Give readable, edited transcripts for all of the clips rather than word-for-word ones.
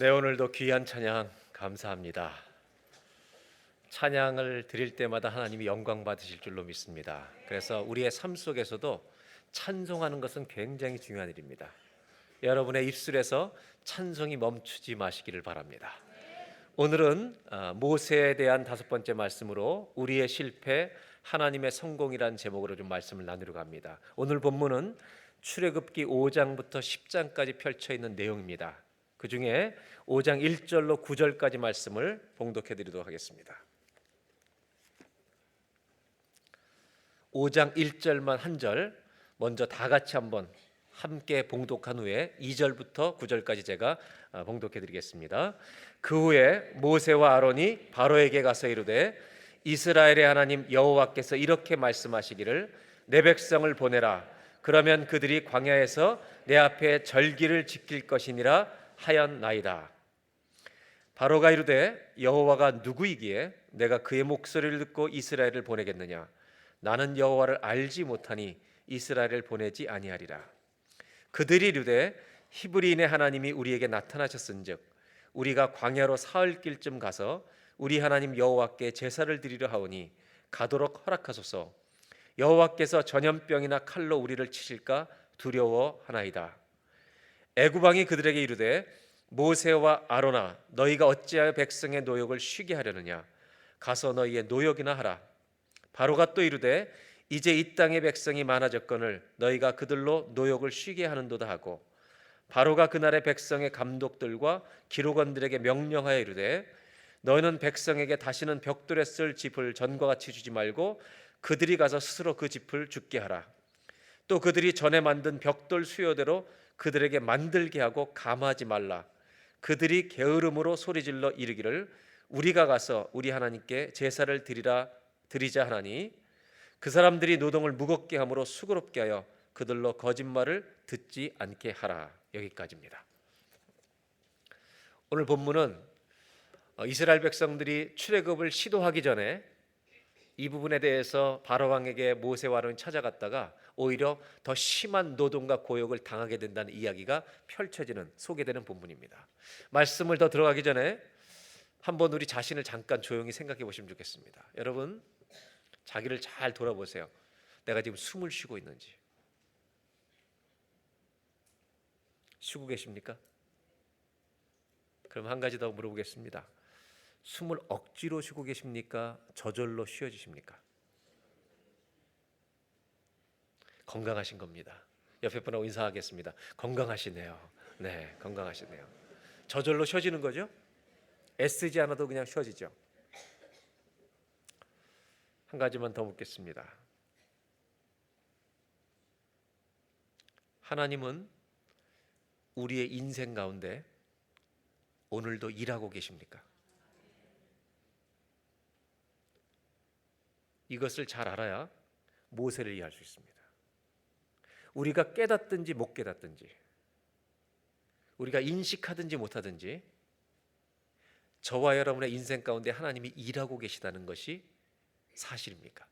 네, 오늘도 귀한 찬양 감사합니다. 찬양을 드릴 때마다 하나님이 영광 받으실 줄로 믿습니다. 그래서 우리의 삶 속에서도 찬송하는 것은 굉장히 중요한 일입니다. 여러분의 입술에서 찬송이 멈추지 마시기를 바랍니다. 오늘은 모세에 대한 5번째 말씀으로 우리의 실패, 하나님의 성공이라는 제목으로 좀 말씀을 나누려고 합니다. 오늘 본문은 출애굽기 5장부터 10장까지 펼쳐 있는 내용입니다. 그 중에 5장 1절로 9절까지 말씀을 봉독해 드리도록 하겠습니다. 5장 1절만 한 절 먼저 다 같이 한번 함께 봉독한 후에 2절부터 9절까지 제가 봉독해 드리겠습니다. 그 후에 모세와 아론이 바로에게 가서 이르되 이스라엘의 하나님 여호와께서 이렇게 말씀하시기를 내 백성을 보내라. 그러면 그들이 광야에서 내 앞에 절기를 지킬 것이니라 하였나이다. 바로가 이르되 여호와가 누구이기에 내가 그의 목소리를 듣고 이스라엘을 보내겠느냐? 나는 여호와를 알지 못하니 이스라엘을 보내지 아니하리라. 그들이 이르되 히브리인의 하나님이 우리에게 나타나셨은즉 우리가 광야로 사흘 길쯤 가서 우리 하나님 여호와께 제사를 드리려 하오니 가도록 허락하소서. 여호와께서 전염병이나 칼로 우리를 치실까 두려워하나이다. 애굽 왕이 그들에게 이르되 모세와 아론아 너희가 어찌하여 백성의 노역을 쉬게 하려느냐? 가서 너희의 노역이나 하라. 바로가 또 이르되 이제 이 땅의 백성이 많아졌거늘 너희가 그들로 노역을 쉬게 하는도다 하고 바로가 그날의 백성의 감독들과 기록원들에게 명령하여 이르되 너희는 백성에게 다시는 벽돌에 쓸 짚을 전과 같이 주지 말고 그들이 가서 스스로 그 짚을 줍게 하라. 또 그들이 전에 만든 벽돌 수요대로 그들에게 만들게 하고 감하지 말라. 그들이 게으름으로 소리질러 이르기를 우리가 가서 우리 하나님께 제사를 드리자 하나니 그 사람들이 노동을 무겁게 함으로 수고롭게 하여 그들로 거짓말을 듣지 않게 하라. 여기까지입니다. 오늘 본문은 이스라엘 백성들이 출애굽을 시도하기 전에 이 부분에 대해서 바로 왕에게 모세와 아론이 찾아갔다가 오히려 더 심한 노동과 고역을 당하게 된다는 이야기가 펼쳐지는 소개되는 본문입니다. 말씀을 더 들어가기 전에 한번 우리 자신을 잠깐 조용히 생각해 보시면 좋겠습니다. 여러분 자기를 잘 돌아보세요. 내가 지금 숨을 쉬고 있는지 쉬고 계십니까? 그럼 한 가지 더 물어보겠습니다. 숨을 억지로 쉬고 계십니까? 저절로 쉬어지십니까? 건강하신 겁니다. 옆에 분하고 인사하겠습니다. 건강하시네요. 네, 건강하시네요. 저절로 쉬어지는 거죠? 애쓰지 않아도 그냥 쉬어지죠. 한 가지만 더 묻겠습니다. 하나님은 우리의 인생 가운데 오늘도 일하고 계십니까? 이것을 잘 알아야 모세를 이해할 수 있습니다. 우리가 깨닫든지 못 깨닫든지 우리가 인식하든지 못하든지 저와 여러분의 인생 가운데 하나님이 일하고 계시다는 것이 사실입니까?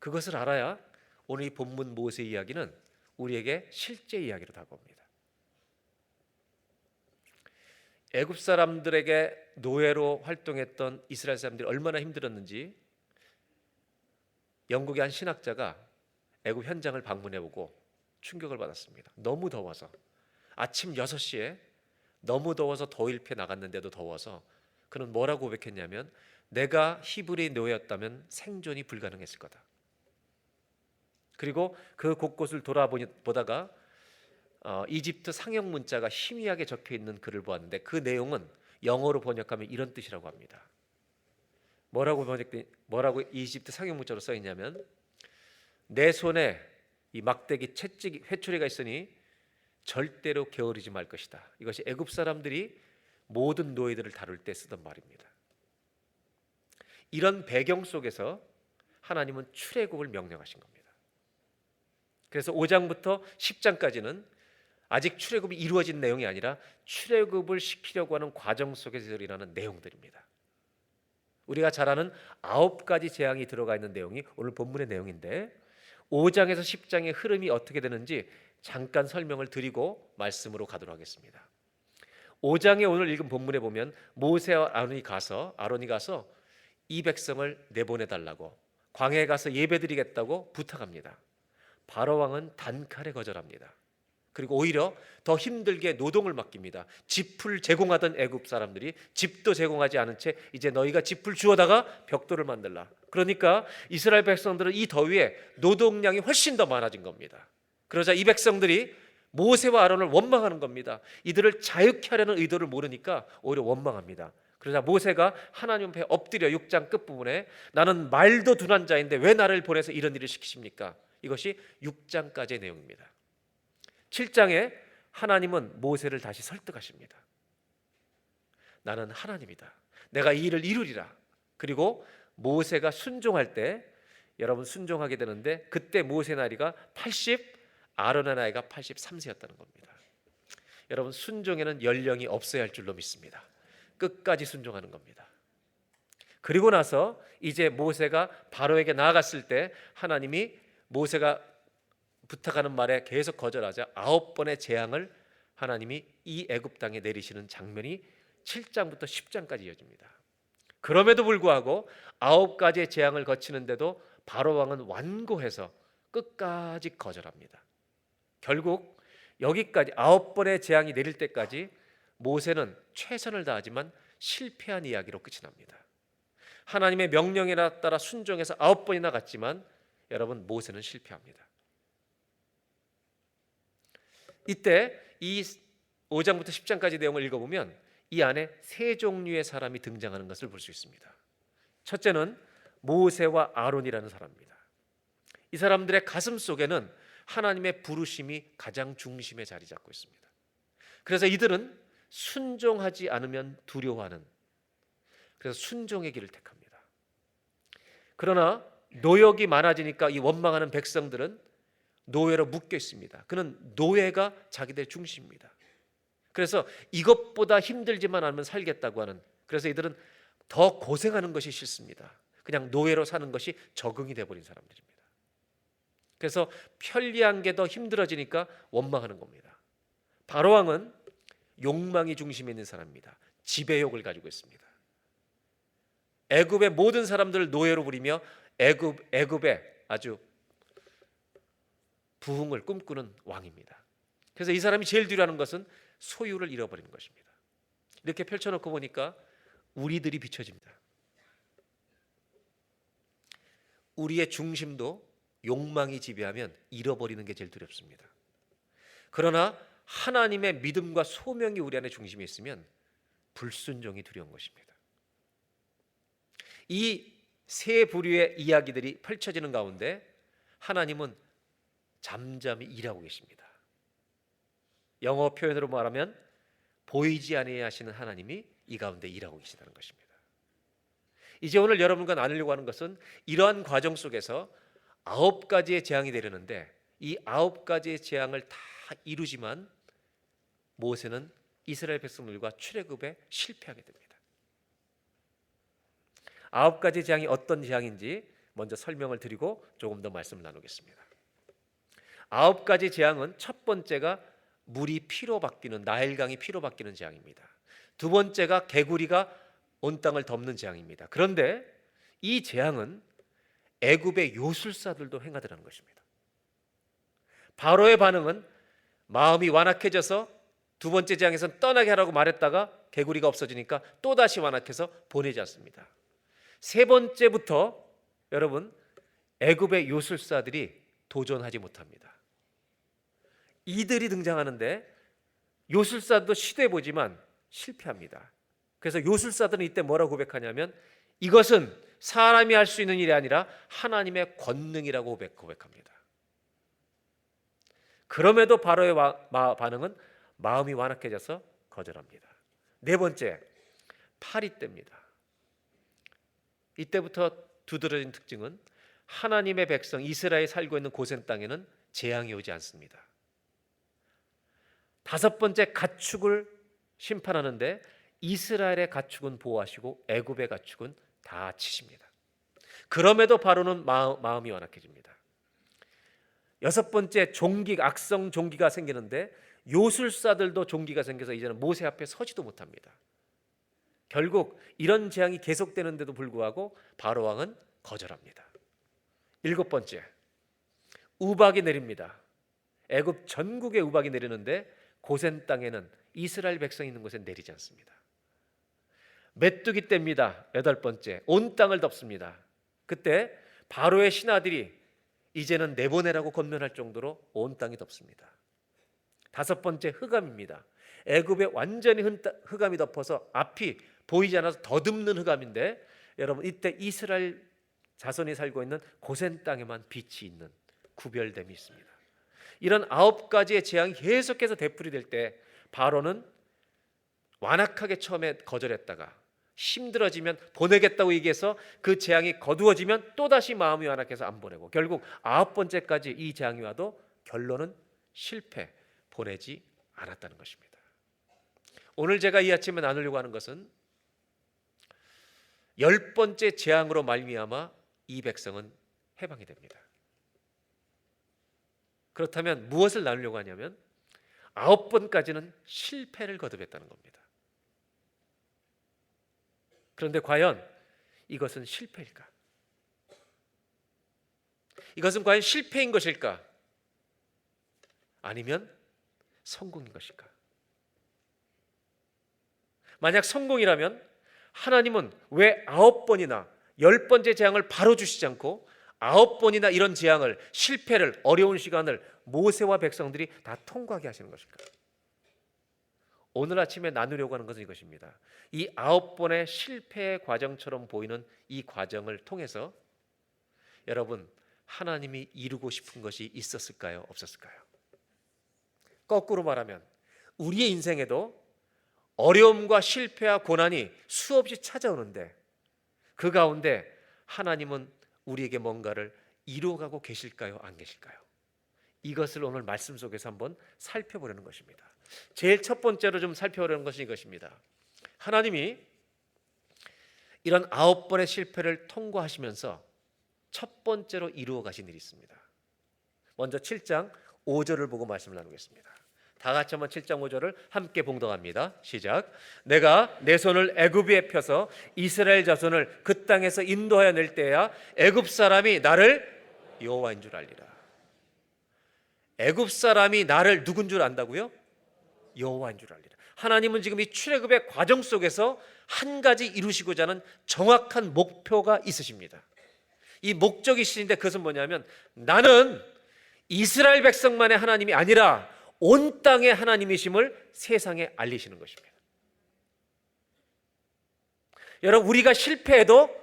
그것을 알아야 오늘 이 본문 모세 이야기는 우리에게 실제 이야기로 다가옵니다. 애굽 사람들에게 노예로 활동했던 이스라엘 사람들이 얼마나 힘들었는지 영국의 한 신학자가 애굽 현장을 방문해보고 충격을 받았습니다. 너무 더워서 아침 6시에 너무 더워서 더일패 나갔는데도 더워서 그는 뭐라고 고백했냐면 내가 히브리 노예였다면 생존이 불가능했을 거다. 그리고 그 곳곳을 돌아보다가 이집트 상형 문자가 희미하게 적혀있는 글을 보았는데 그 내용은 영어로 번역하면 이런 뜻이라고 합니다. 뭐라고 이집트 상형 문자로 써있냐면 내 손에 이 막대기 채찍 회초리가 있으니 절대로 게으르지 말 것이다. 이것이 애굽 사람들이 모든 노예들을 다룰 때 쓰던 말입니다. 이런 배경 속에서 하나님은 출애굽을 명령하신 겁니다. 그래서 5장부터 10장까지는 아직 출애굽이 이루어진 내용이 아니라 출애굽을 시키려고 하는 과정 속에서 일어나는 내용들입니다. 우리가 잘 아는 9가지 재앙이 들어가 있는 내용이 오늘 본문의 내용인데 5장에서 10장의 흐름이 어떻게 되는지 잠깐 설명을 드리고 말씀으로 가도록 하겠습니다. 5장에 오늘 읽은 본문에 보면 모세와 아론이 가서 이 백성을 내보내 달라고 광야에 가서 예배드리겠다고 부탁합니다. 바로 왕은 단칼에 거절합니다. 그리고 오히려 더 힘들게 노동을 맡깁니다. 짚을 제공하던 애굽 사람들이 짚도 제공하지 않은 채 이제 너희가 짚을 주워다가 벽돌을 만들라. 그러니까 이스라엘 백성들은 이 더위에 노동량이 훨씬 더 많아진 겁니다. 그러자 이 백성들이 모세와 아론을 원망하는 겁니다. 이들을 자유케 하려는 의도를 모르니까 오히려 원망합니다. 그러자 모세가 하나님 앞에 엎드려 6장 끝부분에 나는 말도 둔한 자인데 왜 나를 보내서 이런 일을 시키십니까? 이것이 6장까지의 내용입니다. 7장에 하나님은 모세를 다시 설득하십니다. 나는 하나님이다. 내가 이 일을 이루리라. 그리고 모세가 순종할 때 여러분 순종하게 되는데 그때 모세 나이가 80, 아론의 나이가 83세였다는 겁니다. 여러분 순종에는 연령이 없어야 할 줄로 믿습니다. 끝까지 순종하는 겁니다. 그리고 나서 이제 모세가 바로에게 나아갔을 때 하나님이 모세가 부탁하는 말에 계속 거절하자 9번의 재앙을 하나님이 이 애굽 땅에 내리시는 장면이 7장부터 10장까지 이어집니다. 그럼에도 불구하고 9가지의 재앙을 거치는데도 바로 왕은 완고해서 끝까지 거절합니다. 결국 여기까지 9번의 재앙이 내릴 때까지 모세는 최선을 다하지만 실패한 이야기로 끝이 납니다. 하나님의 명령에 따라 순종해서 9번이나 갔지만 여러분 모세는 실패합니다. 이때 이 5장부터 10장까지 내용을 읽어보면 이 안에 세 종류의 사람이 등장하는 것을 볼 수 있습니다. 첫째는 모세와 아론이라는 사람입니다. 이 사람들의 가슴 속에는 하나님의 부르심이 가장 중심에 자리 잡고 있습니다. 그래서 이들은 순종하지 않으면 두려워하는, 그래서 순종의 길을 택합니다. 그러나 노역이 많아지니까 이 원망하는 백성들은 노예로 묶여 있습니다. 그는 노예가 자기들의 중심입니다. 그래서 이것보다 힘들지만 않으면 살겠다고 하는, 그래서 이들은 더 고생하는 것이 싫습니다. 그냥 노예로 사는 것이 적응이 되어버린 사람들입니다. 그래서 편리한 게 더 힘들어지니까 원망하는 겁니다. 바로왕은 욕망이 중심에 있는 사람입니다. 지배욕을 가지고 있습니다. 애굽의 모든 사람들을 노예로 부리며 애굽의 아주 부흥을 꿈꾸는 왕입니다. 그래서 이 사람이 제일 두려워하는 것은 소유를 잃어버리는 것입니다. 이렇게 펼쳐놓고 보니까 우리들이 비춰집니다. 우리의 중심도 욕망이 지배하면 잃어버리는 게 제일 두렵습니다. 그러나 하나님의 믿음과 소명이 우리 안에 중심에 있으면 불순종이 두려운 것입니다. 이 세 부류의 이야기들이 펼쳐지는 가운데 하나님은 잠잠히 일하고 계십니다. 영어 표현으로 말하면 보이지 아니하시는 하시는 하나님이 이 가운데 일하고 계시다는 것입니다. 이제 오늘 여러분과 나누려고 하는 것은 이러한 과정 속에서 9가지의 재앙이 내리는데 이 9가지의 재앙을 다 이루지만 모세는 이스라엘 백성들과 출애굽에 실패하게 됩니다. 9가지 재앙이 어떤 재앙인지 먼저 설명을 드리고 조금 더 말씀을 나누겠습니다. 9가지 재앙은 첫 번째가 물이 피로 바뀌는, 나일강이 피로 바뀌는 재앙입니다. 두 번째가 개구리가 온 땅을 덮는 재앙입니다. 그런데 이 재앙은 애굽의 요술사들도 행하더라는 것입니다. 바로의 반응은 마음이 완악해져서 두 번째 재앙에서는 떠나게 하라고 말했다가 개구리가 없어지니까 또다시 완악해서 보내지 않습니다. 세 번째부터 여러분 애굽의 요술사들이 도전하지 못합니다. 이들이 등장하는데 요술사도 시도해보지만 실패합니다. 그래서 요술사들은 이때 뭐라고 고백하냐면 이것은 사람이 할 수 있는 일이 아니라 하나님의 권능이라고 고백합니다. 그럼에도 바로의 반응은 마음이 완악해져서 거절합니다. 네 번째, 파리떼입니다. 이때부터 두드러진 특징은 하나님의 백성 이스라엘이 살고 있는 고센 땅에는 재앙이 오지 않습니다. 다섯 번째, 가축을 심판하는데 이스라엘의 가축은 보호하시고 애굽의 가축은 다 치십니다. 그럼에도 바로는 마음이 완악해집니다. 여섯 번째, 악성 종기가 생기는데 요술사들도 종기가 생겨서 이제는 모세 앞에 서지도 못합니다. 결국 이런 재앙이 계속되는데도 불구하고 바로 왕은 거절합니다. 7번째, 우박이 내립니다. 애굽 전국에 우박이 내리는데 고센 땅에는 이스라엘 백성이 있는 곳에 내리지 않습니다. 메뚜기 떼입니다. 8번째, 온 땅을 덮습니다. 그때 바로의 신하들이 이제는 내보내라고 권면할 정도로 온 땅이 덮습니다. 5번째, 흑암입니다. 애굽에 완전히 흑암이 덮어서 앞이 보이지 않아서 더듬는 흑암인데, 여러분 이때 이스라엘 자손이 살고 있는 고센 땅에만 빛이 있는 구별됨이 있습니다. 이런 9가지의 재앙이 계속해서 되풀이될 때 바로는 완악하게 처음에 거절했다가 힘들어지면 보내겠다고 얘기해서 그 재앙이 거두어지면 또다시 마음이 완악해서 안 보내고, 결국 9번째까지 이 재앙이 와도 결론은 실패, 보내지 않았다는 것입니다. 오늘 제가 이 아침에 나누려고 하는 것은 10번째 재앙으로 말미암아 이 백성은 해방이 됩니다. 그렇다면 무엇을 나누려고 하냐면 9번까지는 실패를 거듭했다는 겁니다. 그런데 과연 이것은 실패일까? 이것은 과연 실패인 것일까? 아니면 성공인 것일까? 만약 성공이라면 하나님은 왜 9번이나 10번째 재앙을 바로 주시지 않고 9번이나 이런 재앙을, 실패를, 어려운 시간을 모세와 백성들이 다 통과하게 하시는 것일까? 오늘 아침에 나누려고 하는 것은 이것입니다. 이 9번의 실패의 과정처럼 보이는 이 과정을 통해서 여러분, 하나님이 이루고 싶은 것이 있었을까요? 없었을까요? 거꾸로 말하면 우리의 인생에도 어려움과 실패와 고난이 수없이 찾아오는데 그 가운데 하나님은 우리에게 뭔가를 이루어가고 계실까요? 안 계실까요? 이것을 오늘 말씀 속에서 한번 살펴보려는 것입니다. 제일 첫 번째로 좀 살펴보려는 것은 이것입니다. 하나님이 이런 9번의 실패를 통과하시면서 첫 번째로 이루어 가신 일이 있습니다. 먼저 7장 5절을 보고 말씀을 나누겠습니다. 다 같이 한번 7장 5절을 함께 봉독합니다. 시작. 내가 내 손을 애굽에 펴서 이스라엘 자손을 그 땅에서 인도하여 낼 때야 애굽 사람이 나를 여호와인 줄 알리라. 애굽 사람이 나를 누군 줄 안다고요? 여호와인 줄 알리라. 하나님은 지금 이 출애굽의 과정 속에서 한 가지 이루시고자 하는 정확한 목표가 있으십니다. 이 목적이 있으신데 그것은 뭐냐면 나는 이스라엘 백성만의 하나님이 아니라 온 땅의 하나님이심을 세상에 알리시는 것입니다. 여러분, 우리가 실패해도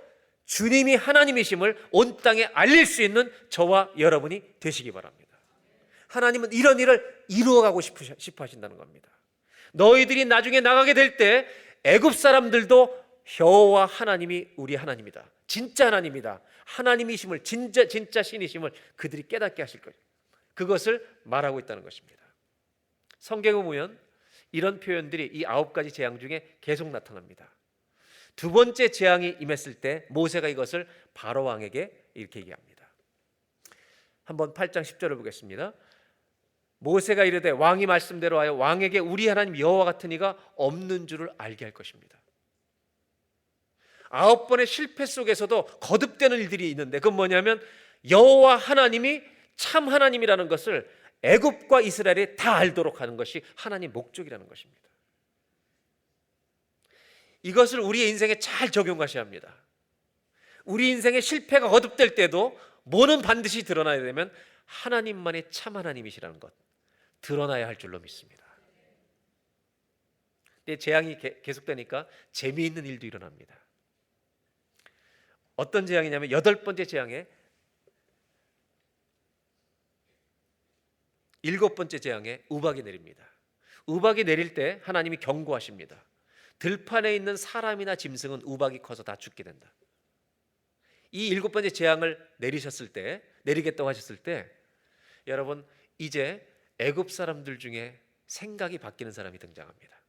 주님이 하나님이심을 온 땅에 알릴 수 있는 저와 여러분이 되시기 바랍니다. 하나님은 이런 일을 이루어가고 싶어 하신다는 겁니다. 너희들이 나중에 나가게 될 때 애굽 사람들도 여호와 하나님이 우리 하나님이다, 진짜 하나님이다, 하나님이심을, 진짜 신이심을 그들이 깨닫게 하실 것입니다. 그것을 말하고 있다는 것입니다. 성경에 보면 이런 표현들이 이 9가지 재앙 중에 계속 나타납니다. 두 번째 재앙이 임했을 때 모세가 이것을 바로 왕에게 이렇게 얘기합니다. 한번 8장 10절을 보겠습니다. 모세가 이르되 왕이 말씀대로 하여 왕에게 우리 하나님 여호와 같은 이가 없는 줄을 알게 할 것입니다. 9번의 실패 속에서도 거듭되는 일들이 있는데 그건 뭐냐면 여호와 하나님이 참 하나님이라는 것을 애굽과 이스라엘이 다 알도록 하는 것이 하나님 목적이라는 것입니다. 이것을 우리의 인생에 잘 적용하셔야 합니다. 우리 인생의 실패가 거듭될 때도 뭐는 반드시 드러나야 되면 하나님만의 참 하나님이시라는 것 드러나야 할 줄로 믿습니다. 근데 재앙이 계속되니까 재미있는 일도 일어납니다. 어떤 재앙이냐면 8번째 재앙에 7번째 재앙에 우박이 내립니다. 우박이 내릴 때 하나님이 경고하십니다. 들판에 있는 사람이나 짐승은 우박이 커서 다 죽게 된다. 이 7번째 재앙을 내리겠다고 하셨을 때 여러분 이제 애굽 사람들 중에 생각이 바뀌는 사람이 등장합니다.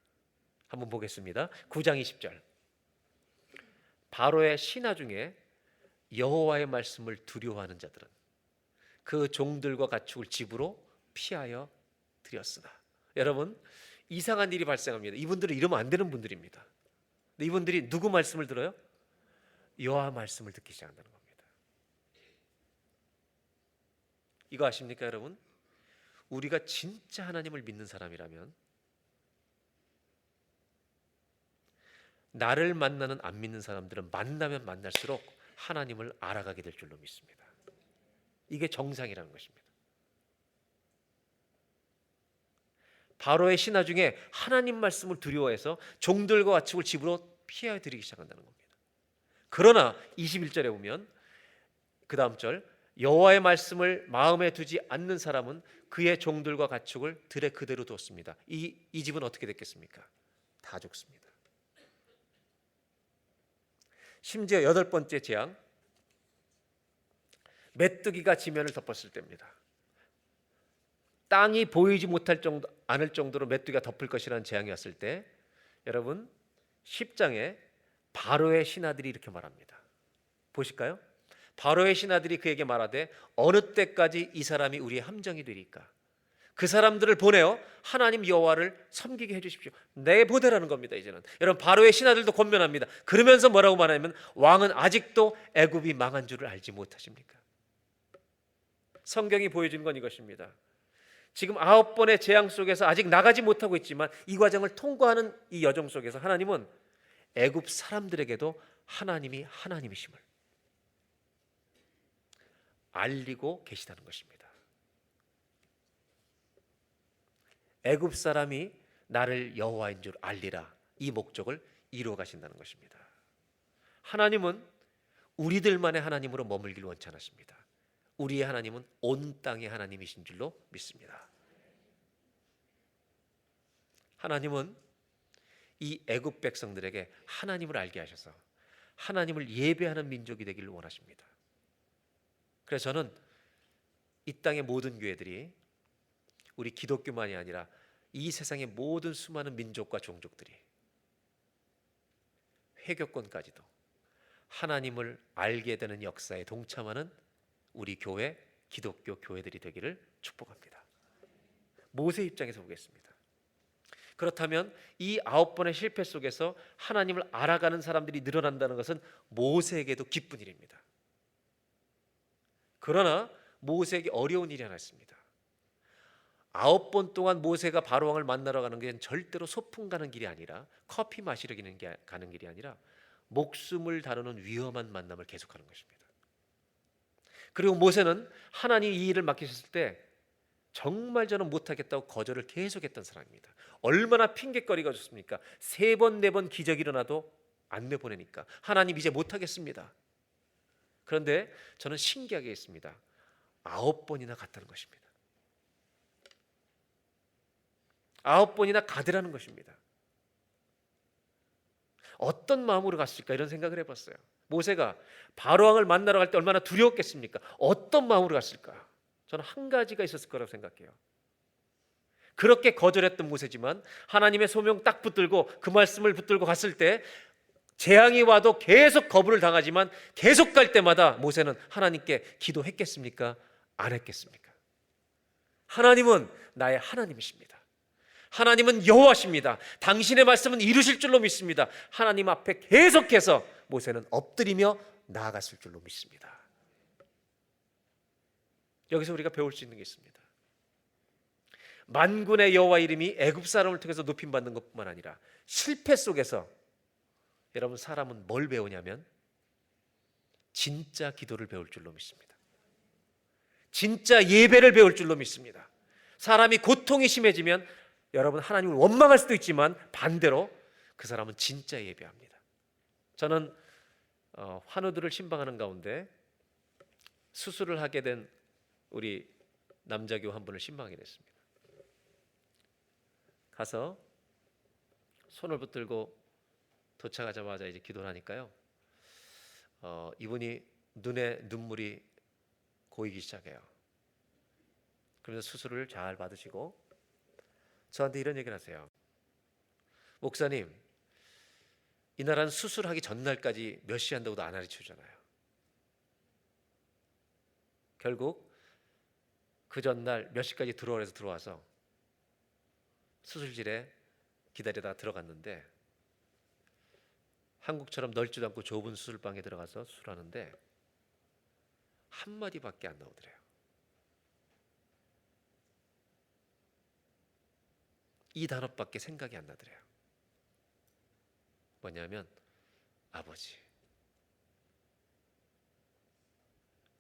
한번 보겠습니다. 9장 20절. 바로의 신하 중에 여호와의 말씀을 두려워하는 자들은 그 종들과 가축을 집으로 피하여 들였으나 여러분, 이상한 일이 발생합니다. 이분들은 이러면 안 되는 분들입니다. 근데 이분들이 누구 말씀을 들어요? 여호와 말씀을 듣기 시작한다는 겁니다. 이거 아십니까, 여러분? 우리가 진짜 하나님을 믿는 사람이라면 나를 만나는 안 믿는 사람들은 만나면 만날수록 하나님을 알아가게 될 줄로 믿습니다. 이게 정상이라는 것입니다. 바로의 신하 중에 하나님 말씀을 두려워해서 종들과 가축을 집으로 피하여 들이기 시작한다는 겁니다. 그러나 21절에 보면 그 다음 절, 여호와의 말씀을 마음에 두지 않는 사람은 그의 종들과 가축을 들에 그대로 두었습니다. 이 집은 어떻게 됐겠습니까? 다 죽습니다. 심지어 여덟 번째 재앙, 메뚜기가 지면을 덮었을 때입니다. 땅이 보이지 못할 정도, 않을 정도로 메뚜기가 덮을 것이라는 재앙이 왔을 때, 여러분 10장에 바로의 신하들이 이렇게 말합니다. 보실까요? 바로의 신하들이 그에게 말하되 어느 때까지 이 사람이 우리의 함정이 되리까? 그 사람들을 보내어 하나님 여호와를 섬기게 해주십시오. 내보내라는 겁니다. 이제는 여러분, 바로의 신하들도 권면합니다. 그러면서 뭐라고 말하냐면, 왕은 아직도 애굽이 망한 줄을 알지 못하십니까? 성경이 보여주는 건 이것입니다. 지금 9번의 재앙 속에서 아직 나가지 못하고 있지만 이 과정을 통과하는 이 여정 속에서 하나님은 애굽 사람들에게도 하나님이 하나님이심을 알리고 계시다는 것입니다. 애굽 사람이 나를 여호와인 줄 알리라, 이 목적을 이루어 가신다는 것입니다. 하나님은 우리들만의 하나님으로 머물길 원치 않으십니다. 우리의 하나님은 온 땅의 하나님이신 줄로 믿습니다. 하나님은 이 애굽 백성들에게 하나님을 알게 하셔서 하나님을 예배하는 민족이 되기를 원하십니다. 그래서 저는 이 땅의 모든 교회들이, 우리 기독교만이 아니라 이 세상의 모든 수많은 민족과 종족들이 회교권까지도 하나님을 알게 되는 역사에 동참하는 우리 교회, 기독교 교회들이 되기를 축복합니다. 모세 입장에서 보겠습니다. 그렇다면 이 9번의 실패 속에서 하나님을 알아가는 사람들이 늘어난다는 것은 모세에게도 기쁜 일입니다. 그러나 모세에게 어려운 일이 하나 있습니다. 9번 동안 모세가 바로왕을 만나러 가는 게 절대로 소풍 가는 길이 아니라, 커피 마시러 가는 길이 아니라 목숨을 다루는 위험한 만남을 계속하는 것입니다. 그리고 모세는 하나님이 이 일을 맡기셨을 때 정말 저는 못하겠다고 거절을 계속했던 사람입니다. 얼마나 핑계거리가 좋습니까? 3번 4번 기적이 일어나도 안 내보내니까 하나님 이제 못하겠습니다. 그런데 저는 신기하게 했습니다. 9번이나 갔다는 것입니다. 9번이나 가더라는 것입니다. 어떤 마음으로 갔을까, 이런 생각을 해봤어요. 모세가 바로왕을 만나러 갈 때 얼마나 두려웠겠습니까? 어떤 마음으로 갔을까? 저는 한 가지가 있었을 거라고 생각해요. 그렇게 거절했던 모세지만 하나님의 소명 딱 붙들고 그 말씀을 붙들고 갔을 때 재앙이 와도 계속 거부를 당하지만 계속 갈 때마다 모세는 하나님께 기도했겠습니까? 안 했겠습니까? 하나님은 나의 하나님이십니다. 하나님은 여호와십니다. 당신의 말씀은 이루실 줄로 믿습니다. 하나님 앞에 계속해서 모세는 엎드리며 나아갔을 줄로 믿습니다. 여기서 우리가 배울 수 있는 게 있습니다. 만군의 여호와 이름이 애굽 사람을 통해서 높임받는 것뿐만 아니라 실패 속에서 여러분, 사람은 뭘 배우냐면 진짜 기도를 배울 줄로 믿습니다. 진짜 예배를 배울 줄로 믿습니다. 사람이 고통이 심해지면 여러분, 하나님을 원망할 수도 있지만 반대로 그 사람은 진짜 예배합니다. 저는 환우들을 신방하는 가운데 수술을 하게 된 우리 남자교 한 분을 신방하게 됐습니다. 가서 손을 붙들고 도착하자마자 이제 기도를 하니까요, 이분이 눈에 눈물이 고이기 시작해요. 그러면서 수술을 잘 받으시고 저한테 이런 얘기를 하세요. 목사님, 이 나라는 수술하기 전날까지 몇 시 한다고도 안 가르쳐주잖아요. 결국 그 전날 몇 시까지 들어오라 해서 들어와서 수술실에 기다리다 들어갔는데 한국처럼 넓지도 않고 좁은 수술방에 들어가서 수술하는데 한마디밖에 안 나오더래요. 이 단어밖에 생각이 안 나더래요. 뭐냐면 아버지,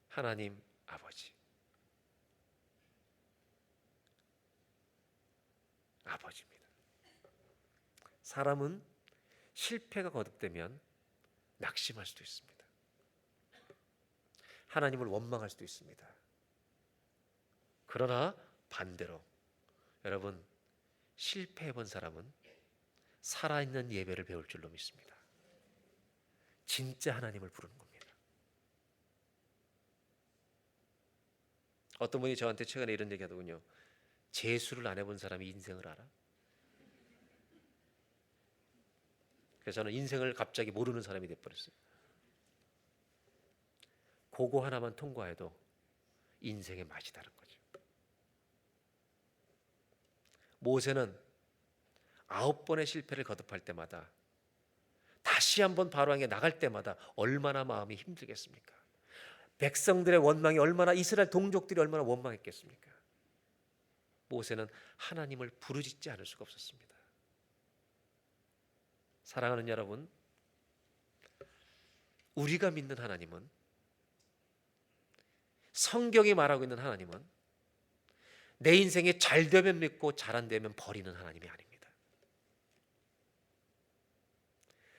하나님 아버지, 아버지입니다. 사람은 실패가 거듭되면 낙심할 수도 있습니다. 하나님을 원망할 수도 있습니다. 그러나 반대로 여러분, 실패해본 사람은 살아있는 예배를 배울 줄로 믿습니다. 진짜 하나님을 부르는 겁니다. 어떤 분이 저한테 최근에 이런 얘기 하더군요. 재수를 안 해본 사람이 인생을 알아? 그래서 저는 인생을 갑자기 모르는 사람이 돼버렸어요. 그거 하나만 통과해도 인생의 맛이 다른 거죠. 모세는 9번의 실패를 거듭할 때마다, 다시 한번 바로왕에 나갈 때마다 얼마나 마음이 힘들겠습니까? 백성들의 원망이 얼마나, 이스라엘 동족들이 얼마나 원망했겠습니까? 모세는 하나님을 부르짖지 않을 수가 없었습니다. 사랑하는 여러분, 우리가 믿는 하나님은, 성경이 말하고 있는 하나님은 내 인생에 잘 되면 믿고 잘 안 되면 버리는 하나님이 아닙니다.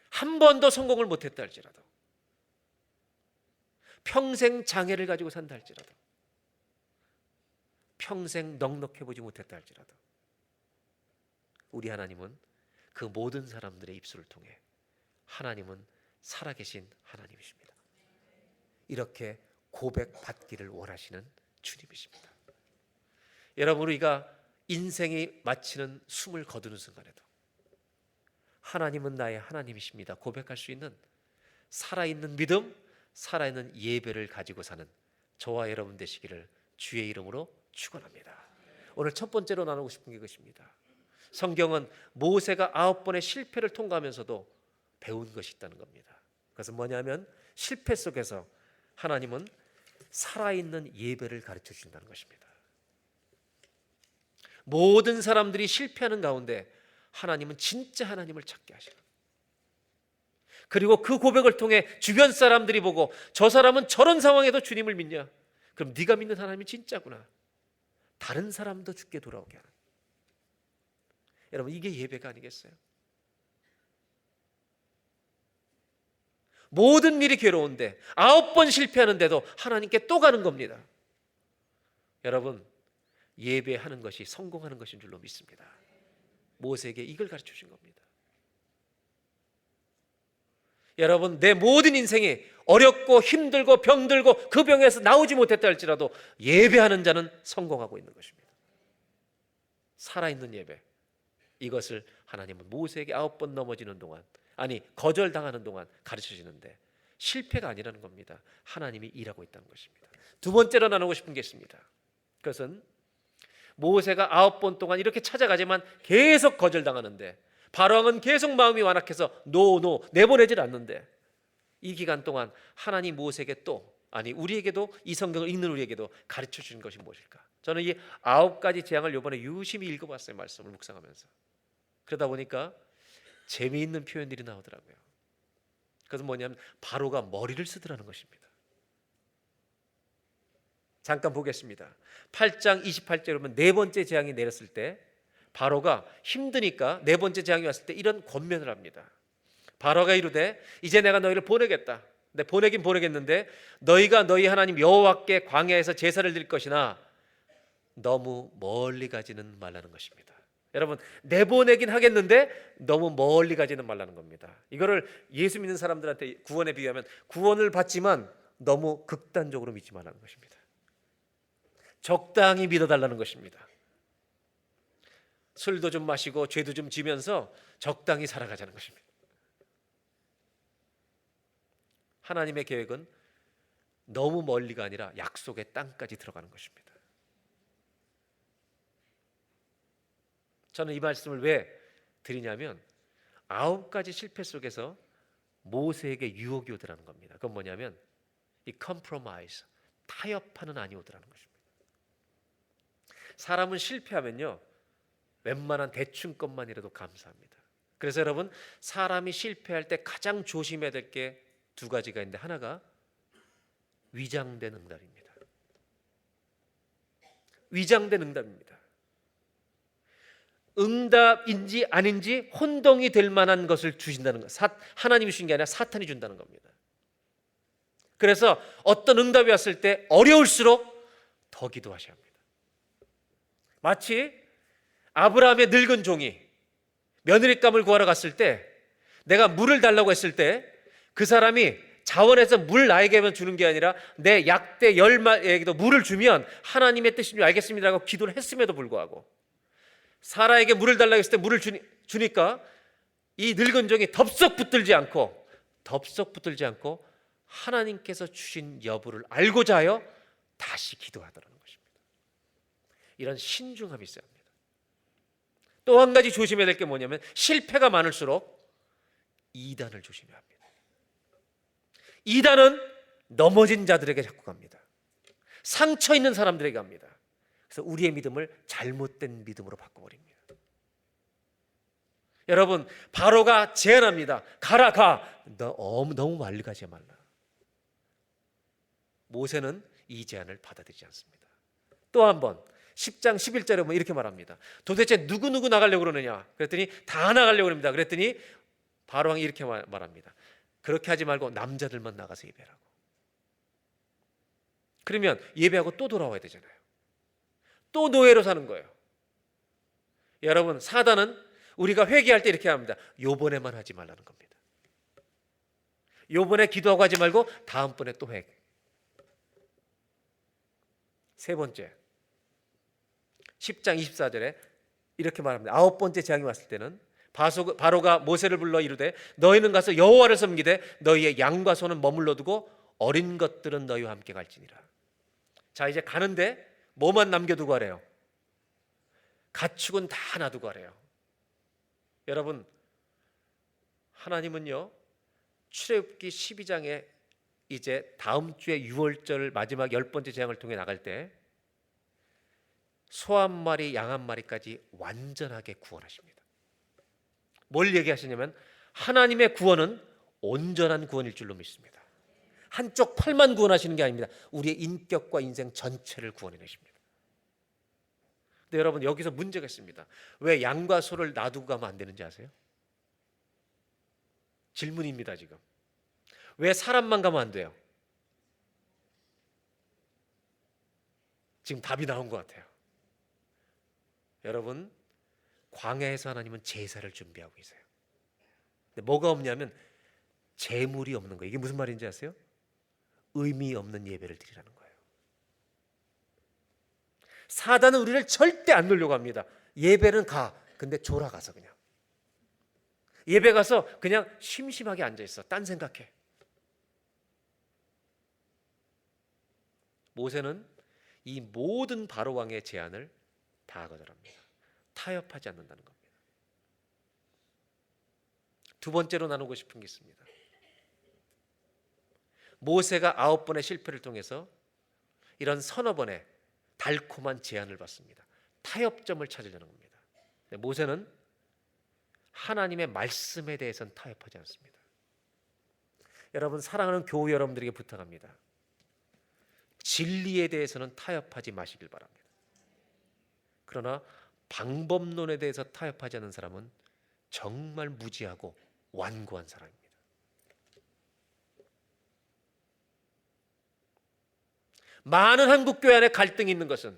한 번도 성공을 못했다 할지라도, 평생 장애를 가지고 산다 할지라도, 평생 넉넉해보지 못했다 할지라도, 우리 하나님은 그 모든 사람들의 입술을 통해 하나님은 살아계신 하나님이십니다. 이렇게 고백받기를 원하시는 주님이십니다. 여러분, 우리가 인생이 마치는 숨을 거두는 순간에도 하나님은 나의 하나님이십니다 고백할 수 있는 살아있는 믿음, 살아있는 예배를 가지고 사는 저와 여러분 되시기를 주의 이름으로 축원합니다. 오늘 첫 번째로 나누고 싶은 게 이것입니다. 성경은 모세가 9번의 실패를 통과하면서도 배운 것이 있다는 겁니다. 그것은 뭐냐면 실패 속에서 하나님은 살아있는 예배를 가르쳐 주신다는 것입니다. 모든 사람들이 실패하는 가운데 하나님은 진짜 하나님을 찾게 하시는, 그리고 그 고백을 통해 주변 사람들이 보고 저 사람은 저런 상황에도 주님을 믿냐? 그럼 네가 믿는 하나님이 진짜구나. 다른 사람도 주께 돌아오게 하는, 여러분, 이게 예배가 아니겠어요? 모든 일이 괴로운데 9번 실패하는데도 하나님께 또 가는 겁니다. 여러분, 예배하는 것이 성공하는 것인 줄로 믿습니다. 모세에게 이걸 가르쳐 주신 겁니다. 여러분, 내 모든 인생이 어렵고 힘들고 병들고 그 병에서 나오지 못했다 할지라도 예배하는 자는 성공하고 있는 것입니다. 살아있는 예배, 이것을 하나님은 모세에게 9번 넘어지는 동안, 아니 거절당하는 동안 가르쳐 주시는데 실패가 아니라는 겁니다. 하나님이 일하고 있다는 것입니다. 두 번째로 나누고 싶은 게 있습니다. 그것은 모세가 9번 동안 이렇게 찾아가지만 계속 거절당하는데, 바로왕은 계속 마음이 완악해서 노 내보내질 않는데, 이 기간 동안 하나님 모세에게 또, 아니 우리에게도, 이 성경을 읽는 우리에게도 가르쳐 주신 것이 무엇일까? 저는 이 9가지 재앙을 이번에 유심히 읽어봤어요. 말씀을 묵상하면서. 그러다 보니까 재미있는 표현들이 나오더라고요. 그것은 뭐냐면 바로가 머리를 쓰더라는 것입니다. 잠깐 보겠습니다. 8장 28절에 보면 네 번째 재앙이 내렸을 때 바로가 힘드니까 네 번째 재앙이 왔을 때 이런 권면을 합니다. 바로가 이르되 이제 내가 너희를 보내겠다. 근데 보내긴 보내겠는데 너희가 너희 하나님 여호와께 광야에서 제사를 드릴 것이나 너무 멀리 가지는 말라는 것입니다. 여러분, 내보내긴 하겠는데 너무 멀리 가지는 말라는 겁니다. 이거를 예수 믿는 사람들한테 구원에 비유하면 구원을 받지만 너무 극단적으로 믿지 말라는 것입니다. 적당히 믿어달라는 것입니다. 술도 좀 마시고 죄도 좀 지면서 적당히 살아가자는 것입니다. 하나님의 계획은 너무 멀리가 아니라 약속의 땅까지 들어가는 것입니다. 저는 이 말씀을 왜 드리냐면 9가지 실패 속에서 모세에게 유혹이 오더라는 겁니다. 그건 뭐냐면 이 컴프로마이즈, 타협하는 안이 오더라는 것입니다. 사람은 실패하면요 웬만한 대충 것만이라도 감사합니다. 그래서 여러분, 사람이 실패할 때 가장 조심해야 될 게 2가지가 있는데, 하나가 위장된 응답입니다. 위장된 응답입니다. 응답인지 아닌지 혼동이 될 만한 것을 주신다는 것. 하나님이 주신 게 아니라 사탄이 준다는 겁니다. 그래서 어떤 응답이 왔을 때 어려울수록 더 기도하셔야 합니다. 마치 아브라함의 늙은 종이 며느리감을 구하러 갔을 때, 내가 물을 달라고 했을 때 그 사람이 자원해서 물 나에게만 주는 게 아니라 내 약대 열마에게도 물을 주면 하나님의 뜻인 줄 알겠습니다라고 기도를 했음에도 불구하고, 사라에게 물을 달라고 했을 때 물을 주니까 이 늙은 종이 덥석 붙들지 않고 하나님께서 주신 여부를 알고자 하여 다시 기도하더라는 것입니다. 이런 신중함이 있어야 합니다. 또 한 가지 조심해야 될 게 뭐냐면, 실패가 많을수록 이단을 조심해야 합니다. 이단은 넘어진 자들에게 자꾸 갑니다. 상처 있는 사람들에게 갑니다. 그래서 우리의 믿음을 잘못된 믿음으로 바꿔버립니다. 여러분, 바로가 제안합니다. 가라, 가. 너무 멀리 가지 말라. 모세는 이 제안을 받아들이지 않습니다. 또 한 번 10장 11절에 보면 이렇게 말합니다. 도대체 누구 나가려고 그러느냐? 그랬더니 다 나가려고 합니다. 그랬더니 바로왕이 이렇게 말합니다. 그렇게 하지 말고 남자들만 나가서 예배하라고. 그러면 예배하고 또 돌아와야 되잖아요. 또 노예로 사는 거예요. 여러분, 사단은 우리가 회개할 때 이렇게 합니다. 요번에만 하지 말라는 겁니다. 요번에 기도하고 하지 말고 다음번에 또 회개. 세 번째, 10장 24절에 이렇게 말합니다. 9번째 재앙이 왔을 때는 바로가 모세를 불러 이르되 너희는 가서 여호와를 섬기되 너희의 양과 소는 머물러 두고 어린 것들은 너희와 함께 갈지니라. 자, 이제 가는데 뭐만 남겨두고 가래요? 가축은 다 놔두고 가래요. 여러분, 하나님은요 출애굽기 12장에 이제 다음 주에 6월절 마지막 10번째 재앙을 통해 나갈 때 소 한 마리, 양 한 마리까지 완전하게 구원하십니다. 뭘 얘기하시냐면 하나님의 구원은 온전한 구원일 줄로 믿습니다. 한쪽 팔만 구원하시는 게 아닙니다. 우리의 인격과 인생 전체를 구원해내십니다. 근데 여러분, 여기서 문제가 있습니다. 왜 양과 소를 놔두고 가면 안 되는지 아세요? 질문입니다. 지금 왜 사람만 가면 안 돼요? 지금 답이 나온 것 같아요. 여러분, 광야에서 하나님은 제사를 준비하고 계세요. 근데 뭐가 없냐면 제물이 없는 거예요. 이게 무슨 말인지 아세요? 의미 없는 예배를 드리라는 거예요. 사단은 우리를 절대 안 놀려고 합니다. 예배는 가. 근데 졸아가서 그냥. 예배 가서 그냥 심심하게 앉아있어. 딴 생각해. 모세는 이 모든 바로왕의 제안을 다 거절합니다. 타협하지 않는다는 겁니다. 두 번째로 나누고 싶은 게 있습니다. 모세가 9번의 실패를 통해서 이런 서너 번의 달콤한 제안을 받습니다. 타협점을 찾으려는 겁니다. 모세는 하나님의 말씀에 대해서는 타협하지 않습니다. 여러분, 사랑하는 교우 여러분들에게 부탁합니다. 진리에 대해서는 타협하지 마시길 바랍니다. 그러나 방법론에 대해서 타협하지 않는 사람은 정말 무지하고 완고한 사람입니다. 많은 한국교회 안에 갈등이 있는 것은